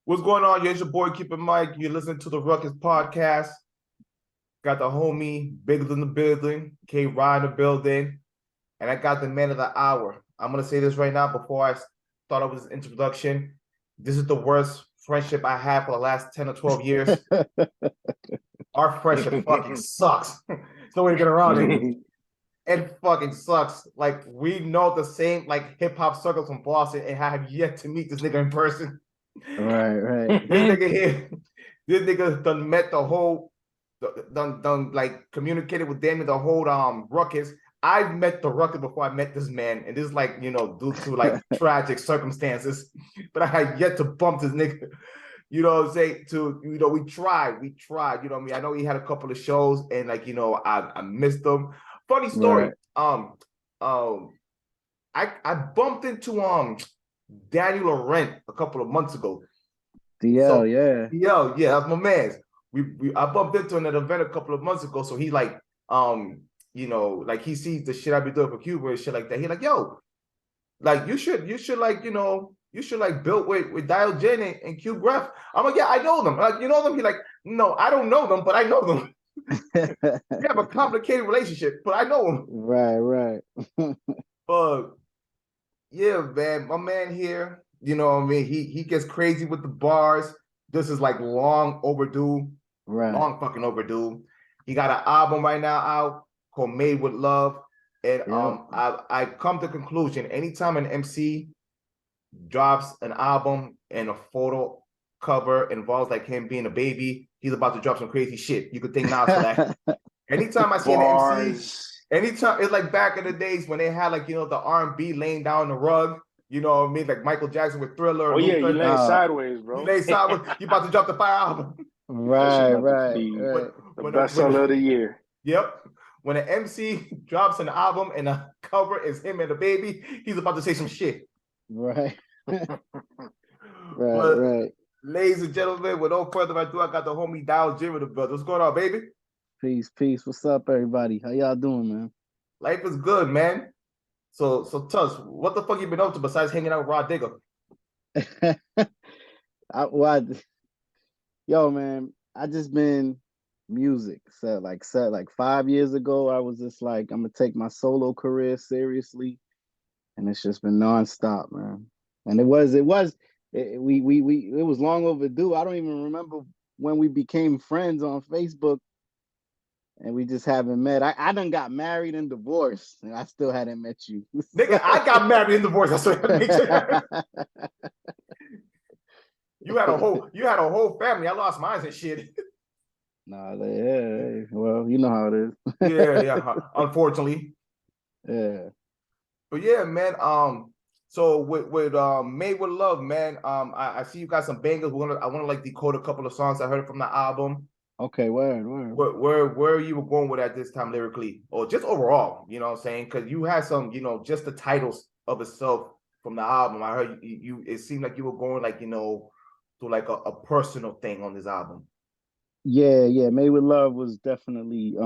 What's going on? It's your boy, Keep It Mike. You're listening to the Ruckus Podcast. Got the homie Bigger in the building, K Rod in the building, and I got the man of the hour. I'm gonna say this right now before I start off with this introduction. This is the worst friendship I had for the last 10 or 12 years. Our friendship fucking sucks. There's no way to get around it. It fucking sucks. Like, we know the same like hip hop circles from Boston and have yet to meet this nigga in person. Right. This nigga here, this nigga done met the whole, done like communicated with them in the whole ruckus. I've met the ruckus before I met this man, and this is like, due to like tragic circumstances, but I had yet to bump this nigga. You know what I'm saying? We tried, you know what I mean? I know he had a couple of shows and like, I missed them. Funny story. Right. I bumped into Daniel Laurent a couple of months ago. DL, yeah. DL, yeah, that's my man. I bumped into him at an event a couple of months ago. So he like, like he sees the shit I be doing for Cuba and shit like that. He like, yo, like you should like, you should like build with Dio Gin and Cuba. I'm like, yeah, I know them. Like, you know them? He like, no, I don't know them, but I know them. We have a complicated relationship, but I know them. Right. But yeah, man, my man here, you know what I mean? He gets crazy with the bars. This is like long overdue. Right. Long fucking overdue. He got an album right now out called Made with Love. And I've come to the conclusion, anytime an MC drops an album and a photo cover involves like him being a baby, he's about to drop some crazy shit. You could think now for that. Anytime I see an MC, anytime, it's like back in the days when they had like, the R&B laying down the rug, you know what I mean? Like Michael Jackson with Thriller. Oh yeah, you lay sideways, bro. You lay sideways. You about to drop the fire album. Right. The best seller of the year. Yep. When an MC drops an album and the cover is him and the baby, he's about to say some shit. Right. Right. Ladies and gentlemen, with no further ado, I got the homie Dio Gin with the brother. What's going on, baby? Peace. What's up, everybody? How y'all doing, man? Life is good, man. So Tuss, what the fuck you been up to besides hanging out with Rod Digger? Yo, man, I just been music. So like 5 years ago, I was just like, I'm gonna take my solo career seriously, and it's just been nonstop, man. And it was long overdue. I don't even remember when we became friends on Facebook, and we just haven't met. I done got married and divorced, and I still hadn't met you. Nigga, I got married and divorced. That's what You had a whole family. I lost mine and shit. Nah, yeah. Well, you know how it is. yeah. Unfortunately. Yeah. But yeah, man. So with Made with Love, man. I see you got some bangers. I want to like decode a couple of songs I heard from the album. Okay, word. Where you were going with at this time lyrically, or just overall, you know what I'm saying? Because you had some, just the titles of itself from the album. I heard you it seemed like you were going like, to like a personal thing on this album. Yeah. Made with Love was definitely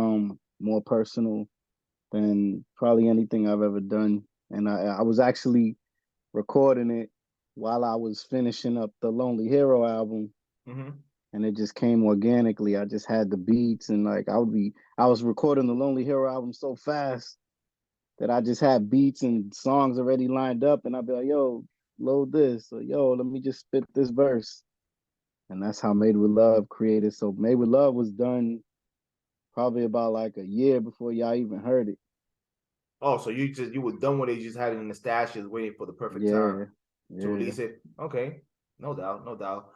more personal than probably anything I've ever done. And I was actually recording it while I was finishing up the Lonely Hero album. Mm-hmm. And it just came organically. I just had the beats, and like I was recording the Lonely Hero album so fast that I just had beats and songs already lined up, and I'd be like, yo, load this, or yo, let me just spit this verse. And that's how Made with Love created. So Made with Love was done probably about like a year before y'all even heard it. Oh, so you were done with it, you just had it in the stashes waiting for the perfect time to release it. Okay. No doubt.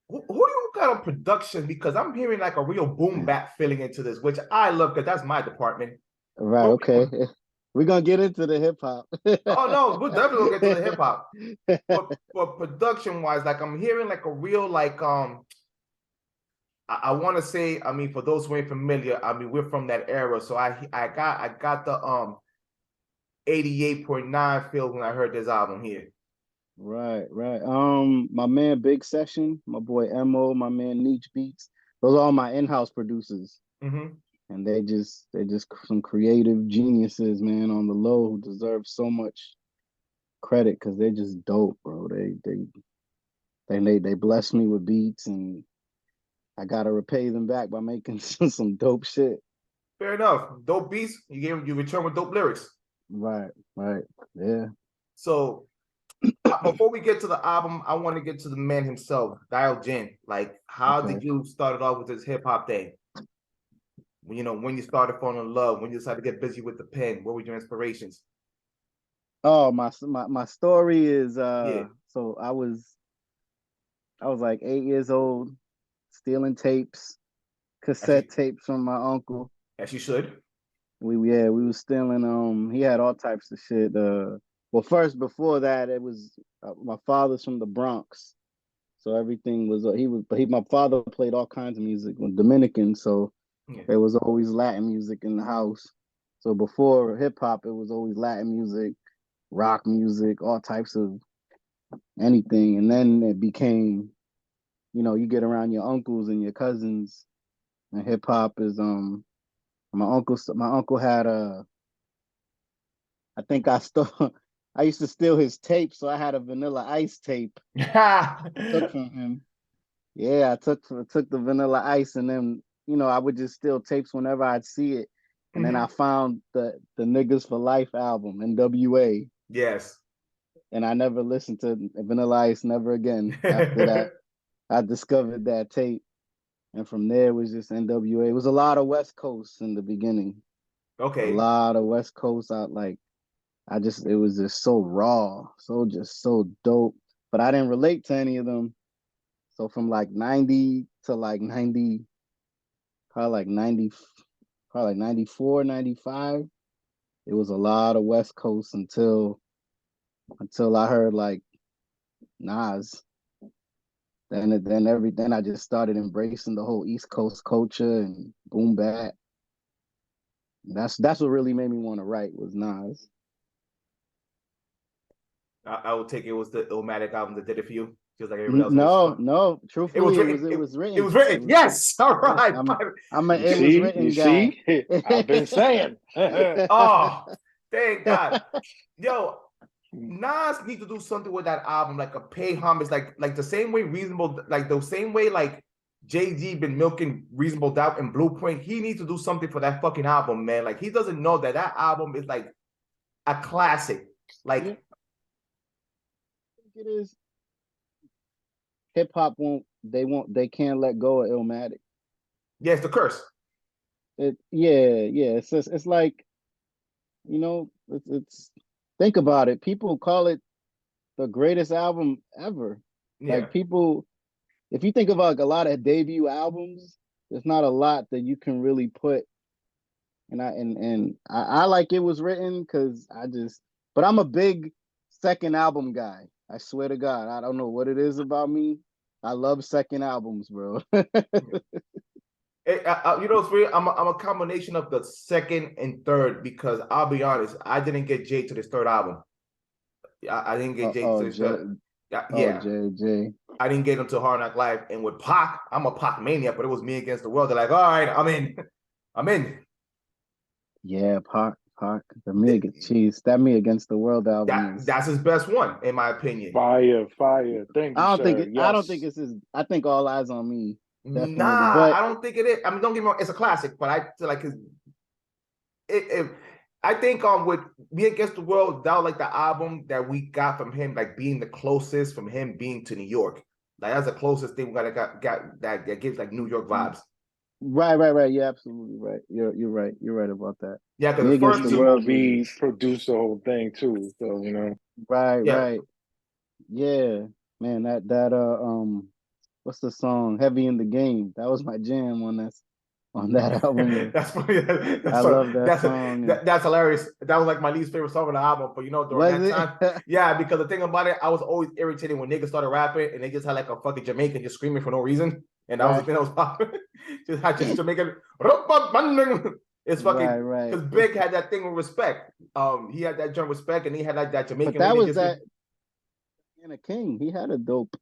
Who do you got on production? Because I'm hearing like a real boom bap feeling into this, which I love because that's my department. Right, okay. We're gonna get into the hip hop. Oh no, we're definitely gonna get to the hip hop. But production wise, like I'm hearing like a real like I want to say, I mean, for those who ain't familiar, I mean, we're from that era, so I got the 88.9 feel when I heard this album here. Right. My man Big Session, my boy Mo, my man Niche Beats. Those are all my in-house producers. Mm-hmm. And they're just some creative geniuses, man, on the low, who deserve so much credit because they're just dope, bro. they blessed me with beats, and I gotta repay them back by making some dope shit. Fair enough. Dope beats, you return with dope lyrics. Right, yeah. So before we get to the album, I want to get to the man himself, Dio Gin. Like, how did you start off with this hip hop thing? You know, when you started falling in love, when you decided to get busy with the pen, what were your inspirations? Oh, my story is so I was like 8 years old, stealing tapes, cassette tapes from my uncle. As you should. We were stealing. He had all types of shit. Well, first before that, it was my father's from the Bronx, so everything was my father played all kinds of music, Dominican, so there was always Latin music in the house. So before hip hop, it was always Latin music, rock music, all types of anything. And then it became, you get around your uncles and your cousins, and hip hop is my uncle had I think I used to steal his tape, so I had a Vanilla Ice tape took from him. Yeah, I took the Vanilla Ice, and then I would just steal tapes whenever I'd see it. And then I found the Niggas for Life album, NWA. Yes. And I never listened to Vanilla Ice, never again. After that, I discovered that tape. And from there, it was just NWA. It was a lot of West Coast in the beginning. Okay. A lot of West Coast. It was just so raw, so dope. But I didn't relate to any of them. So from like 90 to like 90, probably like 94, 95, it was a lot of West Coast until I heard like Nas. Then I just started embracing the whole East Coast culture and boom bap. That's what really made me want to write, was Nas. I would take it was the Illmatic album that did it for you, just like everyone else. No. Truthfully, it was written. It was written. Yes. All right. It was written. See? I've been saying. Oh, thank God. Yo, Nas need to do something with that album, like a pay homage, like the same way like Jay-Z been milking Reasonable Doubt and Blueprint. He needs to do something for that fucking album, man. Like, he doesn't know that album is like a classic. Like, it is. Hip hop they can't let go of Illmatic. Yeah, it's the curse. It's like, it's think about it. People call it the greatest album ever. Yeah. Like, people, if you think about like a lot of debut albums, there's not a lot that you can really put. And I like It Was Written but I'm a big second album guy. I swear to God, I don't know what it is about me. I love second albums, bro. It's weird. I'm a combination of the second and third, because I'll be honest, I didn't get Jay to this third album. I didn't get Jay to this third. Jay. I didn't get him to Hard Knock Life. And with Pac, I'm a Pac maniac, but it was Me Against the World. They're like, all right, I'm in. Yeah, Pac. That Me Against the World album. That's his best one, in my opinion. Fire. Thank you. I don't think it's his. I think All Eyes on Me. Definitely. Nah, I don't think it is. I mean, don't get me wrong, it's a classic, but I feel like I think with Me Against the World, that was like the album that we got from him, like being the closest from him being to New York. Like, that's the closest thing we got that gives like New York vibes. Right. You're absolutely right. You're right. You're right about that. Yeah, because the first we produced the whole thing too. So Right. Yeah, man. That what's the song? Heavy in the Game. That was my jam on that album. That's funny. I love that song. That's hilarious. That was like my least favorite song on the album. But during that time, yeah, because the thing about it, I was always irritated when niggas started rapping and they just had like a fucking Jamaican just screaming for no reason. And that was the thing that was popping. just Jamaican. It's fucking right. Because Big had that thing with Respect. He had that joint Respect, and he had like that Jamaican. But that was that Diana King. He had a dope.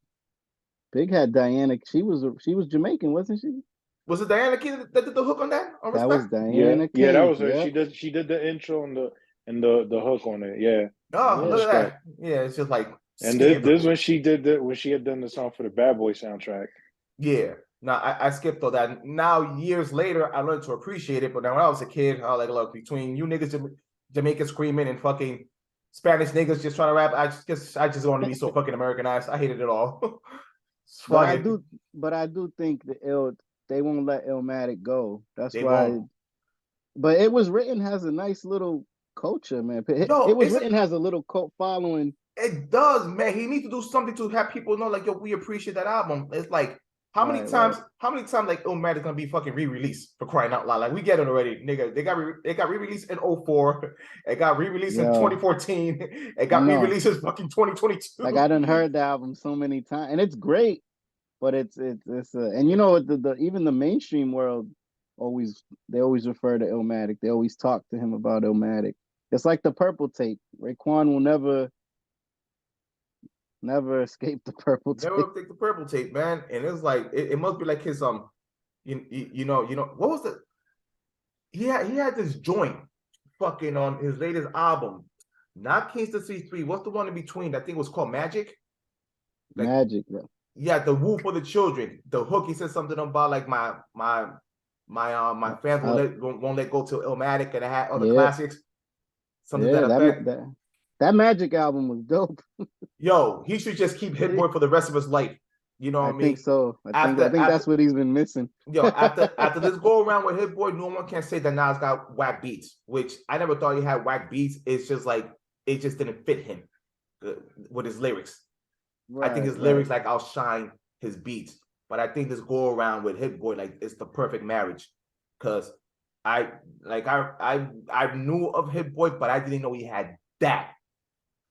Big had Diana. She was Jamaican, wasn't she? Was it Diana King that did the hook on that? That was Diana King. Yeah, that was her. Yeah. She did the intro and the hook on it. Yeah. Oh, look at that. Yeah, it's just like And skipped this when she did when she had done the song for the Bad Boy soundtrack. Yeah. Now I skipped all that. Now years later, I learned to appreciate it. But now when I was a kid, I was like, look, between you niggas Jamaican screaming and fucking Spanish niggas just trying to rap, I just want to be so fucking Americanized. I hated it all. But I do think they won't let Illmatic go. That's They why. won't. But It Was Written has a nice little culture, man. It Was Written has a little cult following. It does, man. He needs to do something to have people know, like, yo, we appreciate that album. It's like, how many times like Illmatic gonna be fucking re-released, for crying out loud? Like, we get it already, nigga. They got re-released in 2004. It got re-released in 2014. It got re-released in fucking 2022. Like, I done heard the album so many times, and it's great. But it's and you know, even the mainstream world always refer to Illmatic. They always talk to him about Illmatic. It's like the Purple Tape. Raekwon will never escape the Purple Tape. Never escape the Purple Tape, man. And it's like it must be like his you know what was the he had this joint fucking on his latest album, not Kingston C3. What's the one in between? I think it was called Magic. Like, Magic, bro. Yeah, the Woo for the Children. The hook, he said something about like my fans won't let go to Illmatic, and I had other classics. Something that Magic album was dope. Yo, he should just keep Hit Boy for the rest of his life. You know what I mean? I think so. I think that's what he's been missing. Yo, after this go around with Hit Boy, no one can say that Nas got whack beats, which I never thought he had whack beats. It's just like it just didn't fit him with his lyrics. I think his lyrics like outshine his beats, but I think this go around with Hit Boy, like, it's the perfect marriage, because I knew of Hit Boy, but I didn't know he had that.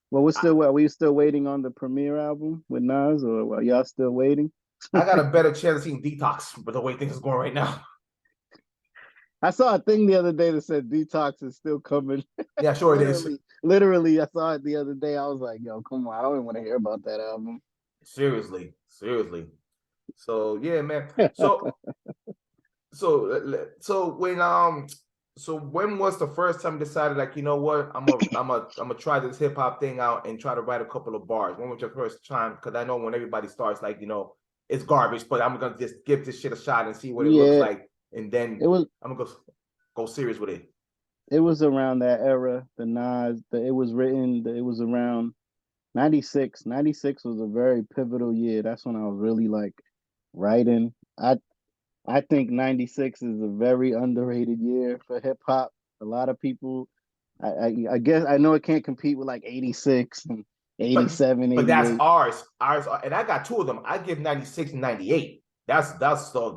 Well, are we still waiting on the premiere album with Nas, or are y'all still waiting? I got a better chance of seeing Detox, but the way things is going right now. I saw a thing the other day that said Detox is still coming. Yeah, sure it is. Literally, I saw it the other day. I was like, yo, come on. I don't even want to hear about that album. Seriously. So, yeah, man. So when was the first time you decided, like, you know what, I'm gonna try this hip hop thing out and try to write a couple of bars? When was your first time? Because I know when everybody starts, like, you know, it's garbage, but I'm gonna just give this shit a shot and see what it looks like, and then I'm gonna go serious with it. It was around that era, the Nas, It Was Written, it was around 96. 96 was a very pivotal year. That's when I was really like writing. I think 96 is a very underrated year for hip hop. A lot of people, I guess, I know it can't compete with like 86 and 87, but that's ours, and I got two of them. I give 96 and 98. That's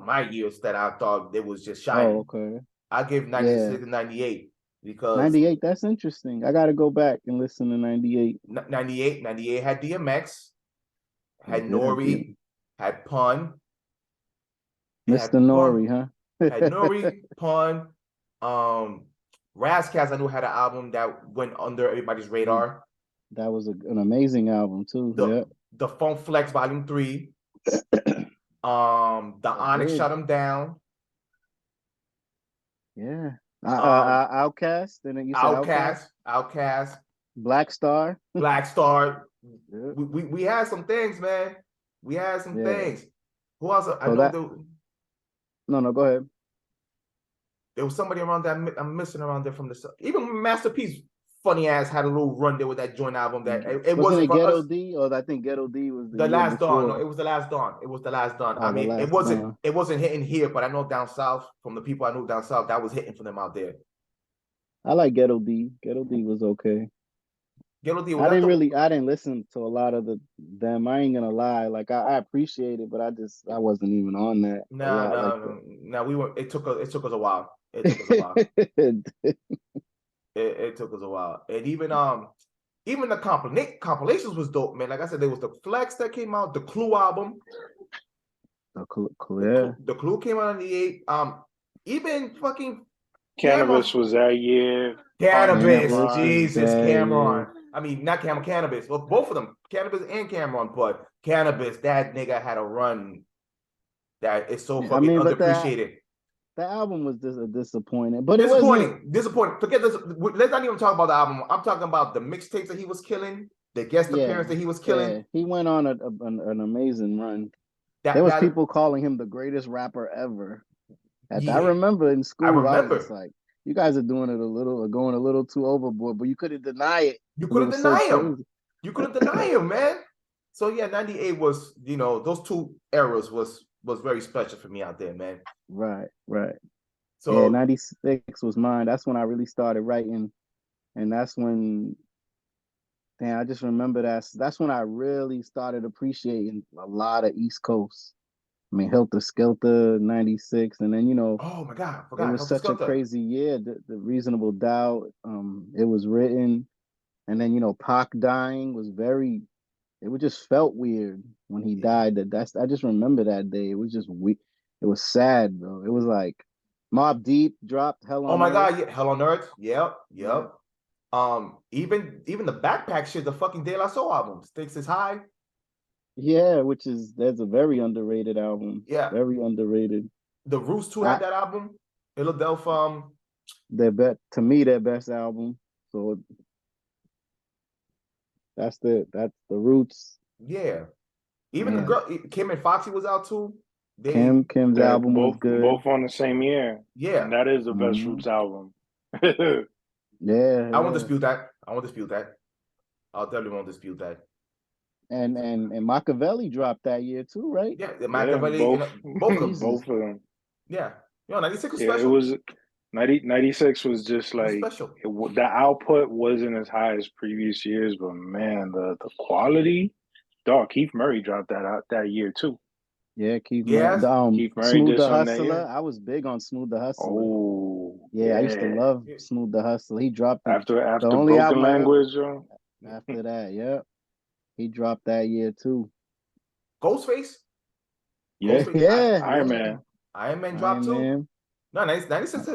my years that I thought it was just shining. Oh, okay. I give 96 and 98 because 98. That's interesting. I got to go back and listen to 98. 98 had DMX, had Nori, had Pun. Mr. Nori, huh? Had Nori, Pun, Razzcast. I knew had an album that went under everybody's radar. That was an amazing album too. The Funk Flex Volume 3. The Onyx Shut Him Down. Yeah. Outcast. And you said Outcast. Black Star. Yeah. We had some things, man. We had some things. Who else? No, go ahead. There was somebody around that I'm missing around there from the even Masterpiece. Funny ass had a little run there with that joint album that it wasn't Ghetto D, or I think Ghetto D was the Last Dawn. No, it was the Last Dawn. It was the Last Dawn. I mean, it wasn't hitting here, but I know down south, from the people I knew down south, that was hitting for them out there. I like Ghetto D. Ghetto D was okay. Ghetto D. I didn't listen to a lot of them. I ain't gonna lie. Like I appreciate it, but I wasn't even on that. No. We were. It took us a while. It took us a while. It took us a while, and even the compilations was dope, man. Like I said, there was the Flex that came out, the Clue album. The Clue came out in the 98. Even fucking Cannabis was that year. Cannabis, Jesus, Cameron. I mean, not Cannabis. Well, both of them, Cannabis and Cameron. But Cannabis, that nigga had a run that is so fucking underappreciated. That album was disappointing, but disappointing. Forget this. Let's not even talk about the album. I'm talking about the mixtapes that he was killing. the guest appearance Yeah, that he was killing. yeah. He went on an amazing run. That There was that people calling him the greatest rapper ever. I yeah, remember in I school, I was just remember. like, you guys are doing it a little, going a little too overboard, but you couldn't deny it You because it couldn't was so deny him. crazy. You couldn't deny him, man. So yeah, 98 was, you know, those two eras was very special for me out there, man. Right, right. Yeah, So 96 was mine. That's when I really started writing. And that's when, damn, I just remember that's when I really started appreciating a lot of East Coast. I mean, Helter Skelter, 96. And then, oh my God, I it forgot. was Helter such a Skelter. crazy year. The Reasonable Doubt, it was written. And then, Pac dying was it just felt weird when he died. I just remember that day. It was just weird. It was sad, bro. It was like Mobb Deep dropped Hell Oh on my Earth. God, yeah, Hell on Earth. Yep, Yeah. yep. Even the backpack shit, the fucking De La Soul album, Stakes is High. Yeah, that's a very underrated album. Yeah. Very underrated. The Roots too had that album. Philadelphia. To me, their best album. So that's the Roots. Yeah. Even the Man, girl Kim and Foxy was out too. Kim's That album was good. both on the same year. Yeah. And that is the best Mhm. Roots album. Yeah, I won't dispute that. I'll definitely won't dispute that. and Machiavelli dropped that year too, right? Yeah, the Yeah, Machiavelli, both both of them. Jesus. both of them. Yeah. 96 was Yeah, special. it was 96 was just It was like special. the output wasn't as high as previous years, but man, the quality, dog. Keith Murray dropped that out that year too. Yeah, Yes. Keith Murray Smooth did the something that Hustler. year. I was big on Smooth the Hustler. Oh, Yeah, I used to love Smooth the Hustler. He dropped it. The After only Broken album Language, after that, yeah. He dropped that year too. Ghostface. yeah, Yeah, Iron Man. Iron Man dropped Iron too. Man. No, 96.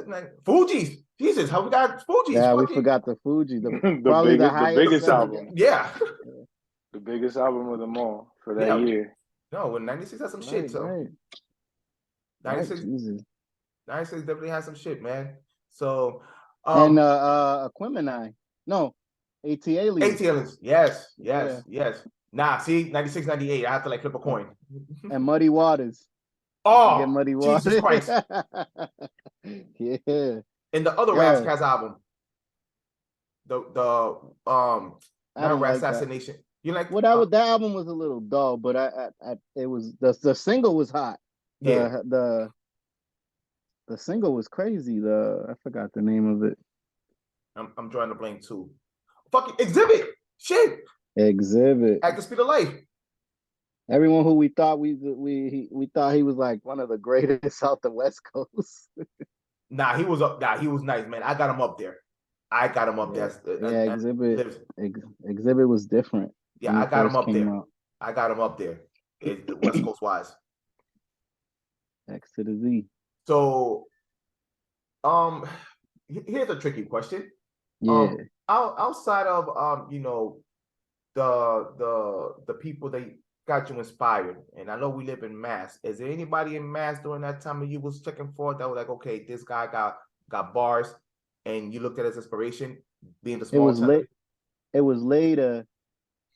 Fuji's. Jesus, how we got Fuji's? Yeah, we fucking... forgot the Fuji. The highest biggest selling. album. Yeah. The biggest album of them all for that Yeah. year. No, when 96 has some shit, so Right. 96, Jesus. 96 definitely has some shit, man. So And Aquemini. No, AT Aliens. AT Aliens. Yes. Yeah. Nah, see, 96, 98. I have to like flip a coin. And Muddy Waters. Oh, Muddy Jesus Waters. Christ. Yeah. And the other Yeah. Razzcast album. I didn't like Assassination. that. You like that album was a little dull, but it was the single was hot. The single was crazy. I forgot the name of it. I'm drawing the blank too. Fucking Exhibit. Shit. Exhibit. At the Speed of Life. Everyone who we thought we thought he was like one of the greatest out the West Coast. Nah, he was nice, man. I got him up there. Yeah, Exhibit was different. Yeah, I got him up there. I got him up there. West Coast wise. X to the Z. So here's a tricky question. Yeah. Outside of the people that got you inspired, and I know we live in Mass. Is there anybody in Mass during that time that you was checking for that was like, okay, this guy got bars, and you looked at his inspiration, being the small town? It was later,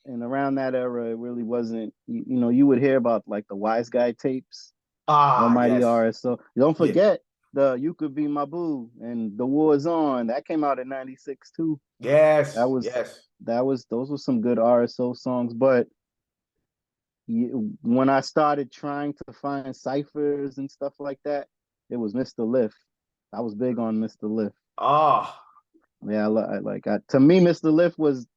and around that era, it really wasn't. You would hear about like the Wise Guy tapes, Almighty Yes. RSO. Don't forget the You Could Be My Boo and The War's On. That came out in '96 too. Yes. Those were some good RSO songs, but when I started trying to find ciphers and stuff like that, it was Mr. Lift. I was big on Mr. Lift. Yeah, to me, Mr. Lift was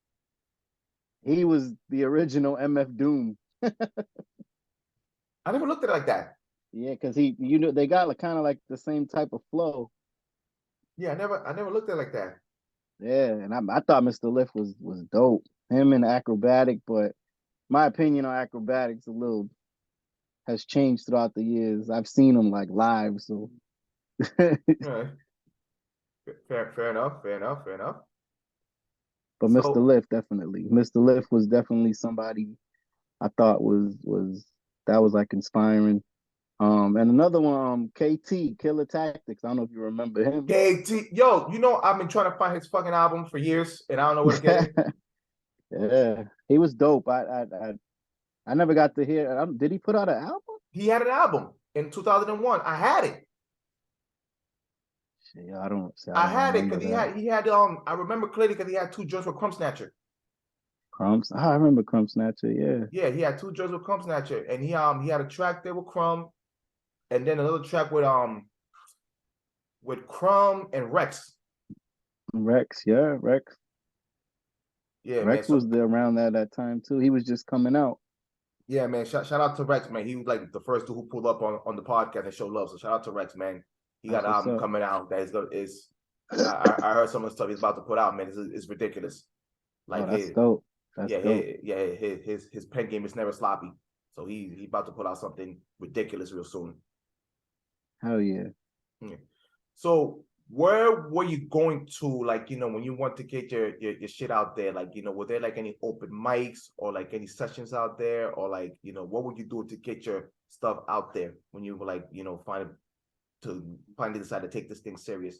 the original MF Doom. I never looked at it like that. Yeah, because they got kind of like the same type of flow. Yeah, I never looked at it like that. Yeah, and I thought Mr. Lift was dope. Him and Acrobatic, but my opinion on Acrobatics has changed throughout the years. I've seen him like live, so. Right. Fair enough. But Mr. Lift Mr. Lift was definitely somebody I thought was like inspiring. And another one, KT, Killer Tactics. I don't know if you remember him. KT, I've been trying to find his fucking album for years, and I don't know where to get it. Yeah, he was dope. I never got to hear. Did he put out an album? He had an album in 2001. I had it. Shit, I don't. See, I I don't had it remember because that. he had I remember clearly because he had 2 joints with Crumb Snatcher. Crumbs. I remember Crumb Snatcher. Yeah. Yeah, he had 2 joints with Crumb Snatcher, and he had a track there with Crumb, and then another track with Crumb and Rex. Rex. Yeah, Rex. Yeah, man. Rex So was there around that time too. He was just coming out. yeah, man. Shout out to Rex, man. He was like the first dude who pulled up on the podcast and showed love. So shout out to Rex, man. He got That's an what's album up. coming out that is I heard some of the stuff he's about to put out, man. It's ridiculous. Oh, Like that's dope. That's dope. his pen game is never sloppy. So he about to put out something ridiculous real soon. Hell yeah. Yeah. So where were you going to, like, when you want to get your shit out there? Like, were there like any open mics or like any sessions out there, or like, what would you do to get your stuff out there when you were like, finally decide to take this thing serious?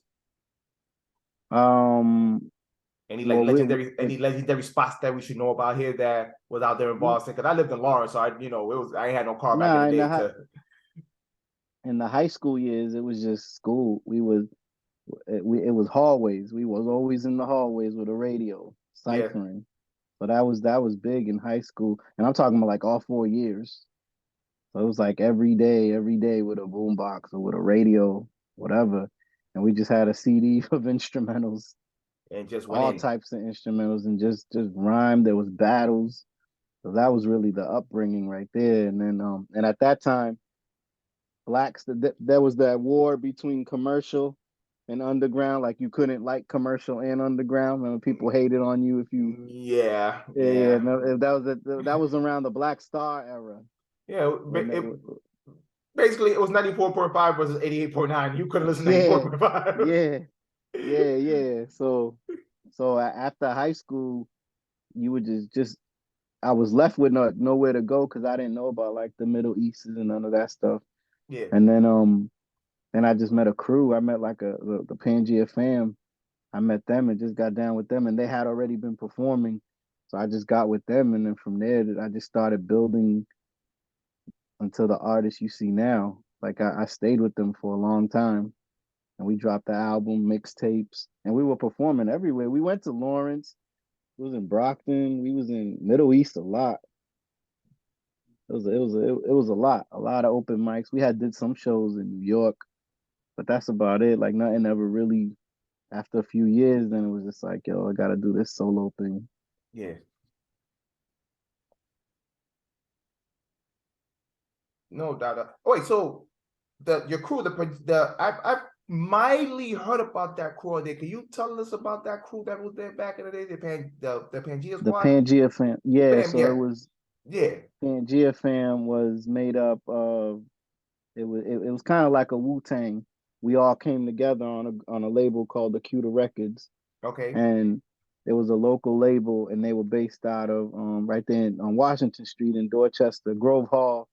Any like Well, legendary spots that we should know about here that was out there in Boston? Because I lived in Lawrence, so I ain't had no car back in the day in the high school years, it was just school. It was hallways. We was always in the hallways with a radio yeah. ciphering. So that was big in high school, and I'm talking about like all 4 years. So it was like every day with a boombox or with a radio, whatever, and we just had a CD of instrumentals, And just went all in. types of instrumentals, and just rhyme. There was battles. So that was really the upbringing right there. And then and at that time, blacks, there was that war between commercial and underground. Like you couldn't like commercial and underground. Remember, people hated on you if you. Yeah, Yeah. No, that was around the Black Star era. yeah. When Basically, it was 94.5 versus 88.9. You couldn't listen to yeah, 94.5. yeah. So after high school, you would just I was left with nowhere to go because I didn't know about like the Middle East and none of that stuff. Yeah. And then I just met a crew. I met like the Pangea fam. I met them and just got down with them, and they had already been performing. So I just got with them, and then from there, I just started building until the artist you see now. Like I stayed with them for a long time, and we dropped the album, mixtapes, and we were performing everywhere. We went to Lawrence. We was in Brockton. We was in Middle East a lot. It was a lot of open mics. We did some shows in New York, but that's about it. Like nothing ever really. After a few years, then it was just like, yo, I gotta do this solo thing. Yeah. No doubt. Oh, wait, so your crew, I've mildly heard about that crew there. Can you tell us about that crew that was there back in the day? The Pangea The Squad? Pangea fam, yeah. Bam, So yeah. it was Yeah. Pangea fam was made up of it was kind of like a Wu-Tang. We all came together on a label called the CUBA Records, Okay. and it was a local label, and they were based out of right there on Washington Street in Dorchester, Grove Hall,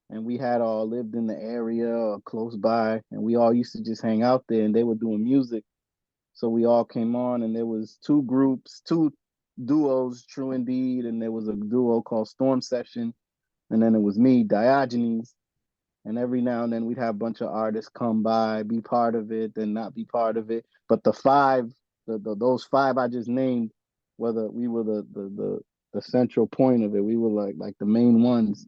and we had all lived in the area or close by, and we all used to just hang out there, and they were doing music. So we all came on, and there was two groups, two duos, True Indeed, and there was a duo called Storm Session, and then it was me, Diogenes. And every now and then we'd have a bunch of artists come by, be part of it, then not be part of it. But those five I just named, whether we were the central point of it, we were like the main ones,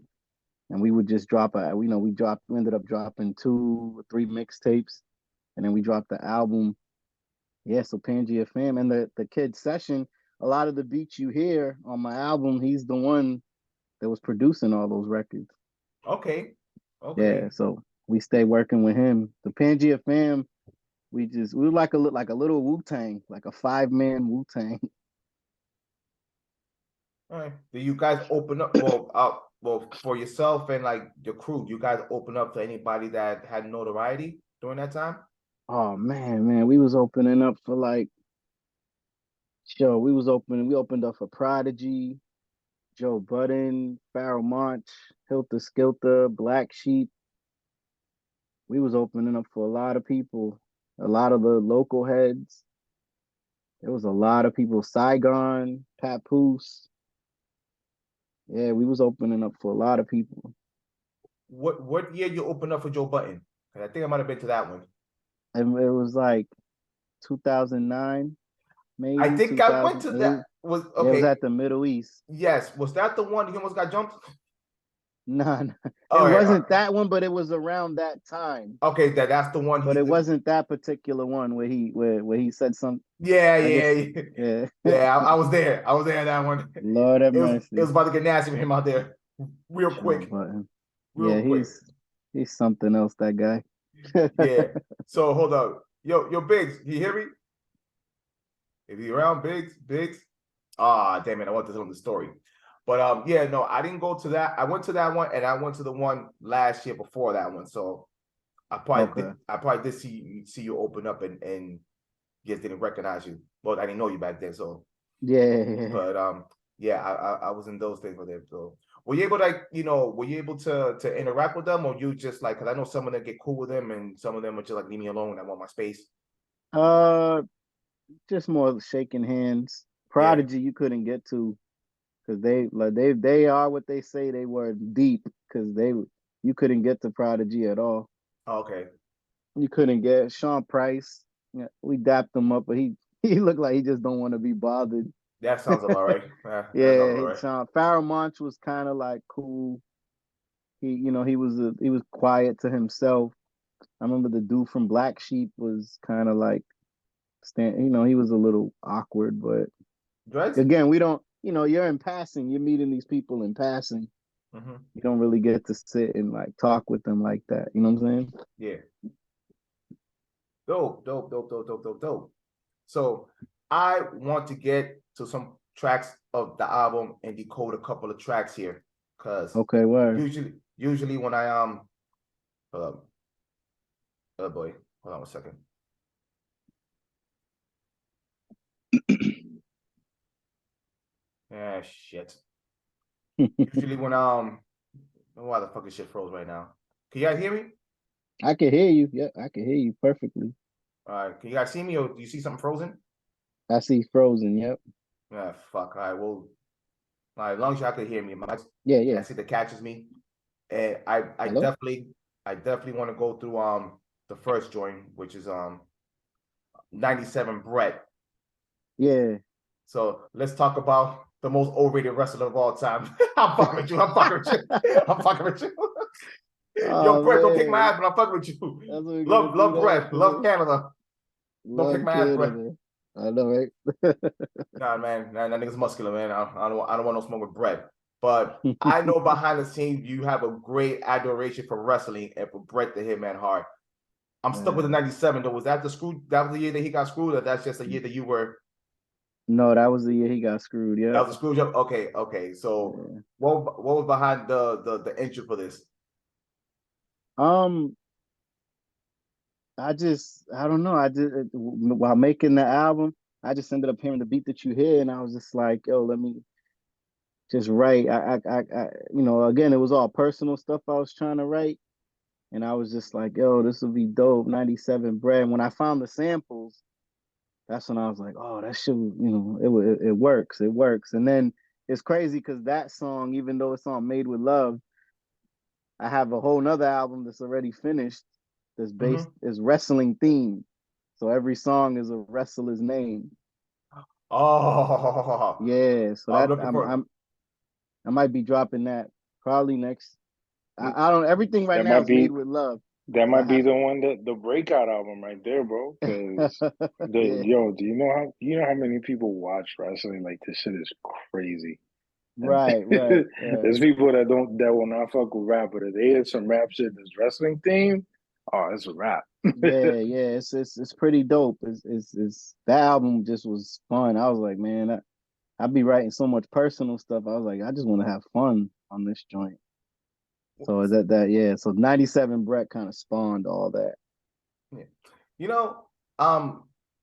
and we would just drop we ended up dropping 2 or 3 mixtapes, and then we dropped the album. Yeah, so Pangea fam, and the kid Session, a lot of the beats you hear on my album, he's the one that was producing all those records. Okay. Yeah, so we stay working with him. The Pangea fam, we were like a little Wu-Tang, like a 5-man Wu-Tang. All right. Do you guys open up for yourself and like your crew? You guys open up to anybody that had notoriety during that time? Oh man, we was opening up for like, sure, we opened up for Prodigy, Joe Budden, Pharoah Monch, Hilter Skelter, Black Sheep. We was opening up for a lot of people, a lot of the local heads. There was a lot of people. Saigon, Papoose. Yeah, we was opening up for a lot of people. What year you opened up for Joe Button? 'Cause I think I might have been to that one. And it was like 2009, I maybe think I went to 2008. that. Was Yeah, it was okay. at the Middle East. Yes, was that the one he almost got jumped? Nah, nah. All It right, wasn't that one, but it was around that time. okay, that's the one. But it wasn't that particular one where he said some. Yeah, I yeah, guess yeah. yeah. Yeah, I was there. I was there in that one. Lord have It mercy. was about to get nasty for him out there, real Joe quick, Button. real Yeah, quick. he's something else. That guy. Yeah. So hold up, yo, Biggs, you hear me? If you around, Biggs. Ah, damn it, I want to tell him the story. But yeah, no, I didn't go to that. I went to that one, and I went to the one last year before that one. So I probably did see you open up and just didn't recognize you. Well, I didn't know you back then. So Yeah. but yeah, I was in those things with them. So were you able to, were you able to interact with them, or you just like, because I know some of them get cool with them and some of them are just like, leave me alone, I want my space. Uh, just more shaking hands. Yeah. Prodigy, you couldn't get to because they are what they say they were deep because you couldn't get to Prodigy at all. Okay. You couldn't get Sean Price. Yeah, we dapped him up, but he looked like he just don't want to be bothered. That sounds about right. That sounds Yeah, about right. Sean Pharoah Monch was kind of like cool. He was quiet to himself. I remember the dude from Black Sheep was kind of like he was a little awkward, but Dreads? again, we don't, you're in passing, you're meeting these people in passing. Mm-hmm. You don't really get to sit and like talk with them like that. You know what I'm saying? Yeah. Dope. So I want to get to some tracks of the album and decode a couple of tracks here, because Okay, word. usually when I oh boy, hold on a second. Ah, shit. Usually when why the fuck is shit froze right now? Can you guys hear me? I can hear you. Yeah, I can hear you perfectly. All right, can you guys see me, or do you see something frozen? I see frozen. Yep. Ah, fuck. All right, well, all right, as long as y'all can hear me, Yeah. I see that catches me. And I Hello? definitely want to go through the first joint, which is 97 Brett. Yeah. So let's talk about the most overrated wrestler of all time. I'm fucking with you. I'm fucking with you. Yo, Oh, Brett, don't kick my man. ass, but I'm fucking with you. That's what we're gonna Love do Brett. now. Love Canada. Don't kick Love my ass, Brett. Canada. I know, right? Nah, man, that nigga's muscular, man. I don't want no smoke with Brett. But I know behind the scenes you have a great adoration for wrestling and for Bret the Hitman Hart. I'm stuck with the 97 though. Was that the year that he got screwed, or that's just a year that you were? No, that was the year he got screwed. Yeah. That was a screw job. Okay. So Yeah. what was behind the entry for this? I don't know. While making the album, I just ended up hearing the beat that you hear, and I was just like, yo, let me just write. Again, it was all personal stuff I was trying to write, and I was just like, yo, this will be dope. 97 Bread. When I found the samples, that's when I was like, oh, that shit, it works. It works. And then it's crazy because that song, even though it's on Made with Love, I have a whole nother album that's already finished that's based is wrestling themed. So every song is a wrestler's name. Oh, Yeah. So I'm that looking for. I might be dropping that probably next. I don't everything right now is made with love. That might be the one that the breakout album right there, bro. Because Yeah. do you know how many people watch wrestling? Like this shit is crazy. Right. There's people that will not fuck with rap, but if they hear some rap shit that's wrestling themed, oh, it's a rap. Yeah. It's pretty dope. It's that album just was fun. I was like, man, I'd be writing so much personal stuff. I was like, I just want to have fun on this joint. So is yeah. So 97 Brett kind of spawned all that. Yeah.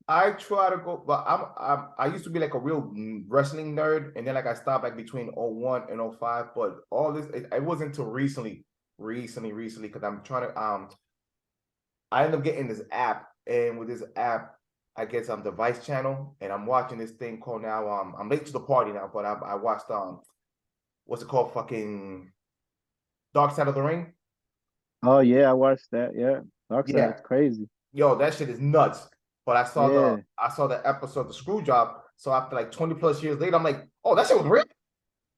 I try to go, but I used to be like a real wrestling nerd, and then like I stopped like between 01 and 05, but all this it wasn't until recently, because I'm trying to I ended up getting this app, and with this app, I guess the Vice channel, and I'm watching this thing called now. I'm late to the party now, but I watched what's it called? Fucking Dark Side of the Ring. Oh yeah, I watched that. Yeah, Dark Yeah, Side's crazy. yo, that shit is nuts. But Yeah, I saw the episode, the screw job. So after like 20 plus years later, I'm like, oh, that shit was real.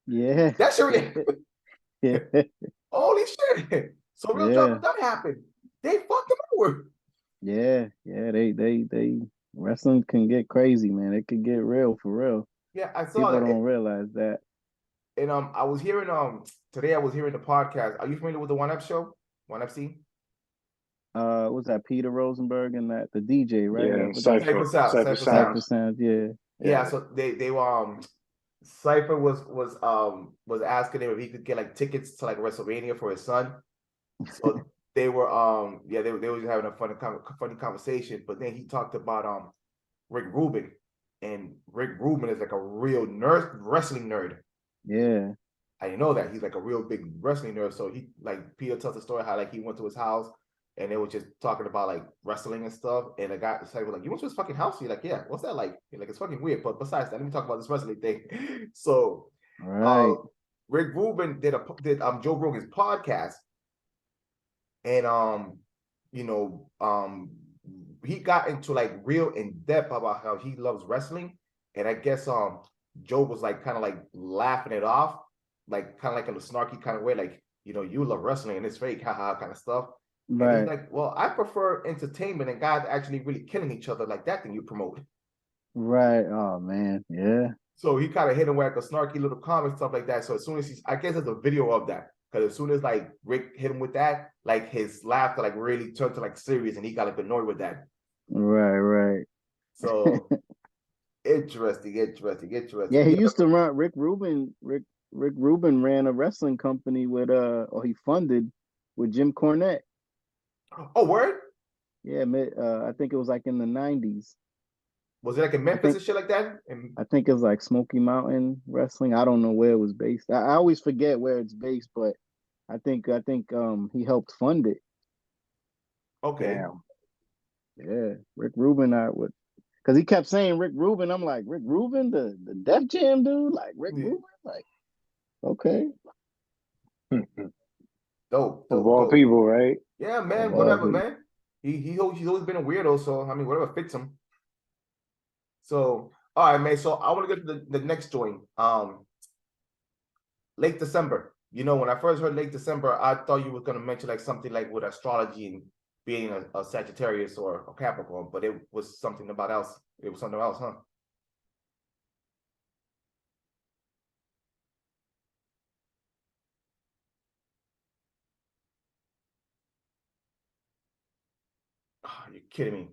yeah, That shit real. yeah, Holy shit. So real yeah, drama that happened. They fucked him over. yeah, yeah. They wrestling can get crazy, man. It could get real for real. Yeah, I saw People that. don't realize that. And I was hearing today I was hearing the podcast. Are you familiar with the One Up show? One FC? Was that Peter Rosenberg and that the DJ, right? Yeah, What they Cypher, Cypher Sound, Cypher Cypher Cypher Sound. Sounds. Sounds, yeah, Yeah, Yeah. so they were Cypher was asking him if he could get like tickets to like WrestleMania for his son. So they were they were just having a funny conversation, but then he talked about Rick Rubin, and Rick Rubin is like a real wrestling nerd. yeah, I didn't know that he's like a real big wrestling nerd. So he like Peter tells the story how like he went to his house and they were just talking about like wrestling and stuff. And the guy was like, "You went to his fucking house?" He's like, "Yeah, what's that like?" He's like, "It's fucking weird." But besides that, let me talk about this wrestling thing. So right, Rick Rubin did Joe Rogan's podcast, and you know, he got into like real in depth about how he loves wrestling. And I guess Joe was like kind of like laughing it off, like kind of like in a snarky kind of way, like, you know, you love wrestling and it's fake, haha, kind of stuff. And he's right, like, well, I prefer entertainment and guys actually really killing each other like that than you promote. right. Oh man, yeah, So he kind of hit him with like a snarky little comment, stuff like that. So as soon as I guess there's a video of that. Because as soon as like Rick hit him with that, like his laughter like really turned to like serious and he got like annoyed with that. right, right. So interesting. Yeah, he Yeah. used to run Rick Rubin ran a wrestling company with or he funded with Jim Cornette. Oh, word? Yeah, I think it was like in the 90s. Was it like in I Memphis think and shit like that? And I think it was like Smoky Mountain Wrestling. I don't know where it was based. I always forget where it's based, but I think he helped fund it. okay. Damn. Yeah, Rick Rubin, I would, because he kept saying Rick Rubin. I'm like, Rick Rubin, the Def Jam dude, like Rick Yeah. Rubin, like okay, Dope, Of dope, all dope. people, right? Yeah, of man, all whatever, people. man. He's always been a weirdo, so I mean whatever fits him. So all right, man. So I want to get to the next joint. Late December. You know, when I first heard late December, I thought you were gonna mention like something like with astrology and being a Sagittarius or a Capricorn, but it was something about else. It was something else, huh? Oh, you're kidding me.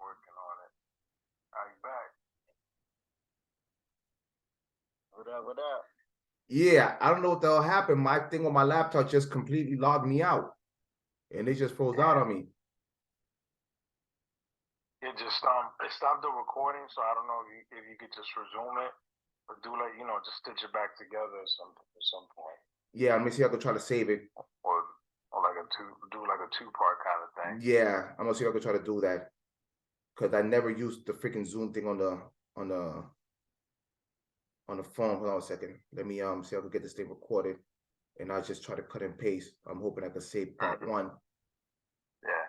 Working on it. Are you back? What up? What up? Yeah, I don't know what the hell happened. My thing on my laptop just completely logged me out, and it just froze out on me. It just it stopped the recording, so I don't know if you could just resume it or do like just stitch it back together or something at some point. Yeah, let me see if I can try to save it. Or like a two-part kind of thing. Yeah, I'm gonna see if I can try to do that, because I never used the freaking Zoom thing on the phone. Hold on a second. Let me see if I can get this thing recorded, and I'll just try to cut and paste. I'm hoping I can save part one. Yeah.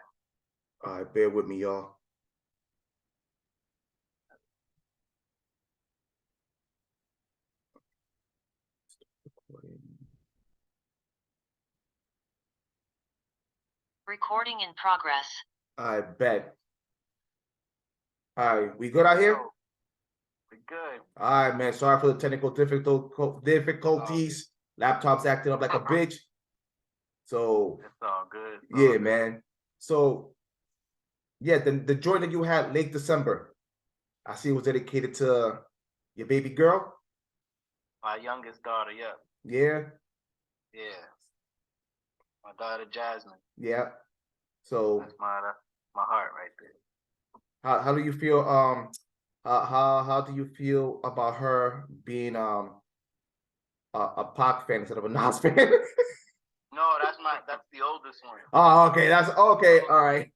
All right, bear with me, y'all. Recording in progress. I bet. All right, we good out here? We good. All right, man. Sorry for the technical difficulties. Laptop's acting up like a bitch. So it's all good. Yeah, man. So yeah, the joint that you had late December, I see it was dedicated to your baby girl. My youngest daughter, yeah. Yeah. Yeah. My daughter Jasmine. Yeah. So that's my heart right there. How do you feel? How do you feel about her being a Pac fan instead of a Nas fan? No, that's the oldest one. Oh, okay. That's okay. All right.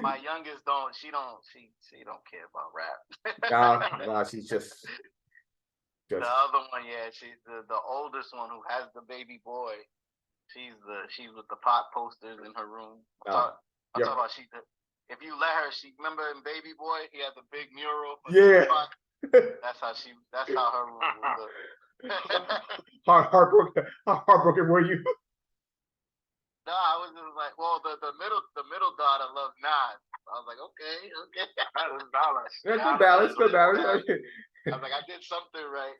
My youngest she don't care about rap. No, she's just the other one, yeah, she's the oldest one who has the baby boy. She's with the pot posters in her room. I'm talking about if you let her, remember in Baby Boy, he had the big mural. Yeah. That's how her room will look. Heartbroken were you? No, I was just like, well, the middle daughter loves Nas. I was like, okay. Good balance. I was like, I did something right.